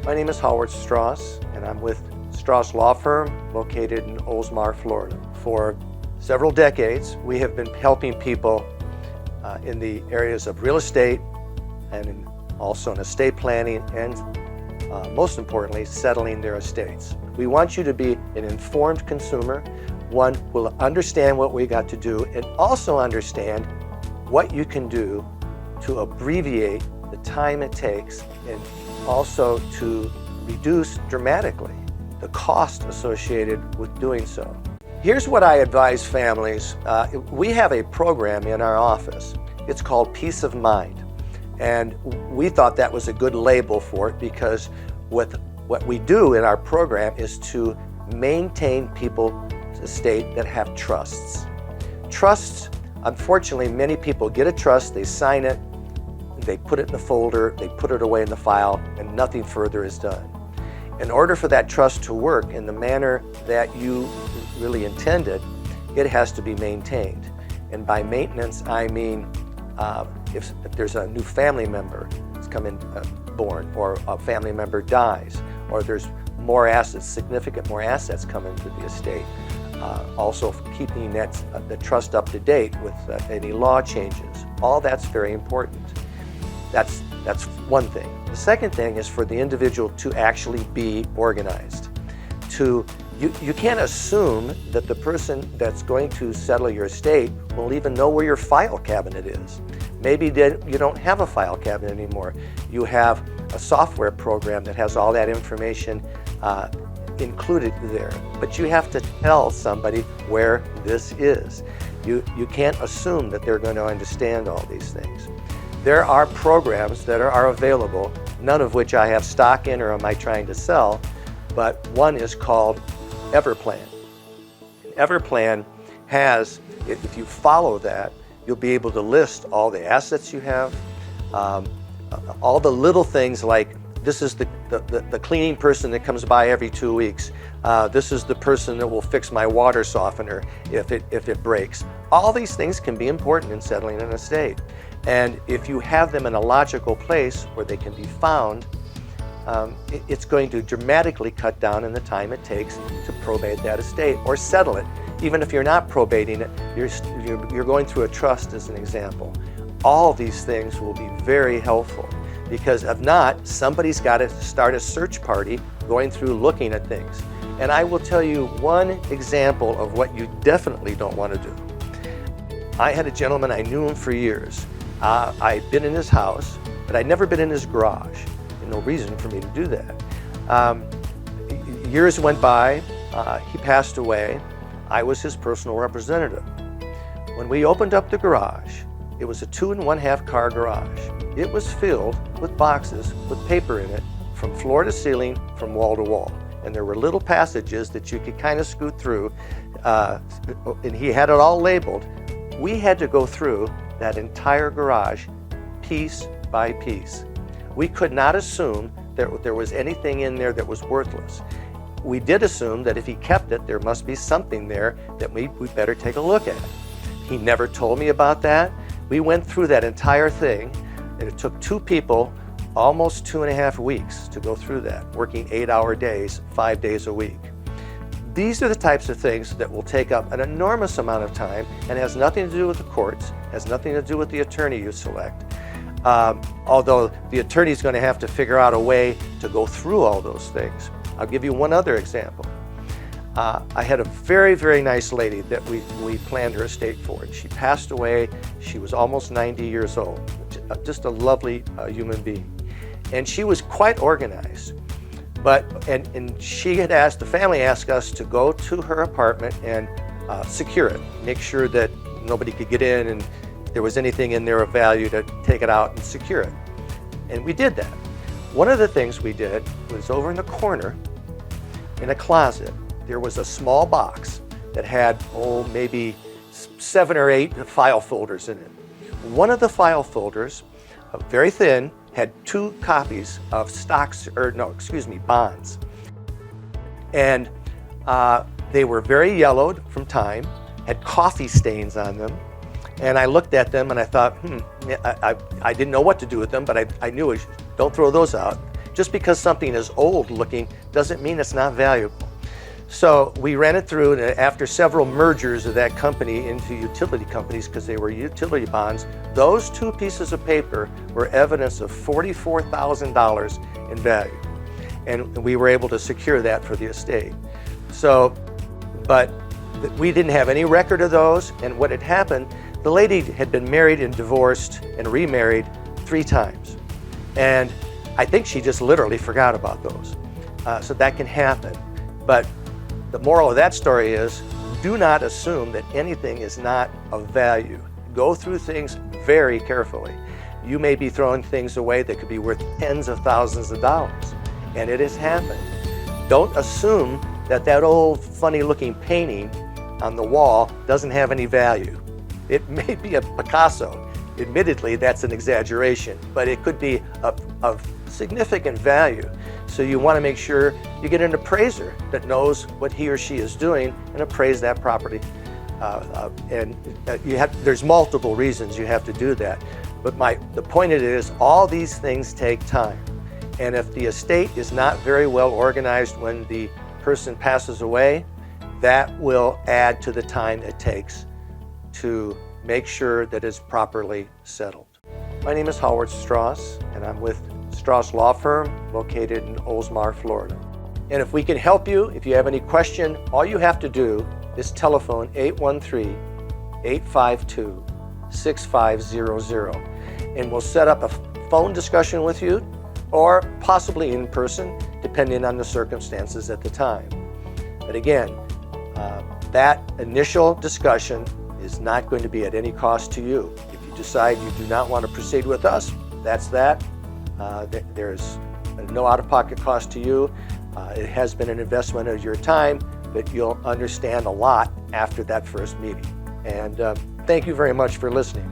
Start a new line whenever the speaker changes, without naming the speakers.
My name is Howard Stross, and I'm with Stross Law Firm located in Oldsmar, Florida. For several decades, we have been helping people in the areas of real estate and also in estate planning and most importantly, settling their estates. We want you to be an informed consumer, one who will understand what we got to do and also understand what you can do to abbreviate the time it takes and also to reduce dramatically the cost associated with doing so. Here's what I advise families. We have a program in our office. It's called Peace of Mind. And we thought that was a good label for it because what we do in our program is to maintain people's estate that have trusts. Trusts, unfortunately, many people get a trust, they sign it, they put it in the folder, they put it away in the file, and nothing further is done. In order for that trust to work in the manner that you really intended, it has to be maintained. And by maintenance, I mean if there's a new family member that's born, or a family member dies, or there's more assets, significant more assets come into the estate. Also keeping the trust up to date with any law changes. All that's very important. That's one thing. The second thing is for the individual to actually be organized. You can't assume that the person that's going to settle your estate will even know where your file cabinet is. Maybe you don't have a file cabinet anymore. You have a software program that has all that information included there. But you have to tell somebody where this is. You can't assume that they're going to understand all these things. There are programs that are available, none of which I have stock in or am I trying to sell, but one is called Everplan. Everplan has, if you follow that, you'll be able to list all the assets you have, all the little things like this is the cleaning person that comes by every 2 weeks. This is the person that will fix my water softener if it breaks. All these things can be important in settling an estate. And if you have them in a logical place where they can be found, it's going to dramatically cut down in the time it takes to probate that estate or settle it. Even if you're not probating it, you're going through a trust as an example. All these things will be very helpful because if not, somebody's got to start a search party going through looking at things. And I will tell you one example of what you definitely don't want to do. I had a gentleman, I knew him for years. I'd been in his house, but I'd never been in his garage. No reason for me to do that. Years went by, he passed away. I was his personal representative. When we opened up the garage, it was a 2 1/2 car garage. It was filled with boxes with paper in it from floor to ceiling, from wall to wall. And there were little passages that you could kind of scoot through, and he had it all labeled. We had to go through that entire garage piece by piece. We could not assume that there was anything in there that was worthless. We did assume that if he kept it, there must be something there that we'd better take a look at. He never told me about that. We went through that entire thing, and it took 2 people almost 2.5 weeks to go through that, working 8-hour days, 5 days a week. These are the types of things that will take up an enormous amount of time and has nothing to do with the courts, has nothing to do with the attorney you select. Although the attorney's going to have to figure out a way to go through all those things. I'll give you one other example. I had a very, very nice lady that we planned her estate for. She passed away. She was almost 90 years old. Just a lovely human being. And she was quite organized. And she had asked, the family asked us to go to her apartment and secure it. Make sure that nobody could get in and if there was anything in there of value to take it out and secure it. And we did that. One of the things we did was over in the corner, in a closet, there was a small box that had, maybe 7 or 8 file folders in it. One of the file folders, very thin, had 2 copies of bonds. And they were very yellowed from time, had coffee stains on them. And I looked at them and I thought, I didn't know what to do with them, but I knew don't throw those out. just because something is old looking doesn't mean it's not valuable. So we ran it through, and after several mergers of that company into utility companies, because they were utility bonds, those two pieces of paper were evidence of $44,000 in value. And we were able to secure that for the estate. So, but we didn't have any record of those, and what had happened, the lady had been married and divorced and remarried 3 times. And I think she just literally forgot about those. So that can happen. But the moral of that story is, do not assume that anything is not of value. Go through things very carefully. You may be throwing things away that could be worth tens of thousands of dollars, and it has happened. Don't assume that that old funny looking painting on the wall doesn't have any value. It may be a Picasso. Admittedly, that's an exaggeration, but it could be of significant value. So you want to make sure you get an appraiser that knows what he or she is doing and appraise that property. There's multiple reasons you have to do that. But the point of it is, all these things take time. And if the estate is not very well organized when the person passes away, that will add to the time it takes to make sure that it's properly settled. My name is Howard Stross, and I'm with Stross Law Firm, located in Oldsmar, Florida. And if we can help you, if you have any question, all you have to do is telephone 813-852-6500, and we'll set up a phone discussion with you, or possibly in person, depending on the circumstances at the time. But again, that initial discussion is not going to be at any cost to you. If you decide you do not want to proceed with us, that's that. There's no out-of-pocket cost to you. It has been an investment of your time, but you'll understand a lot after that first meeting. And thank you very much for listening.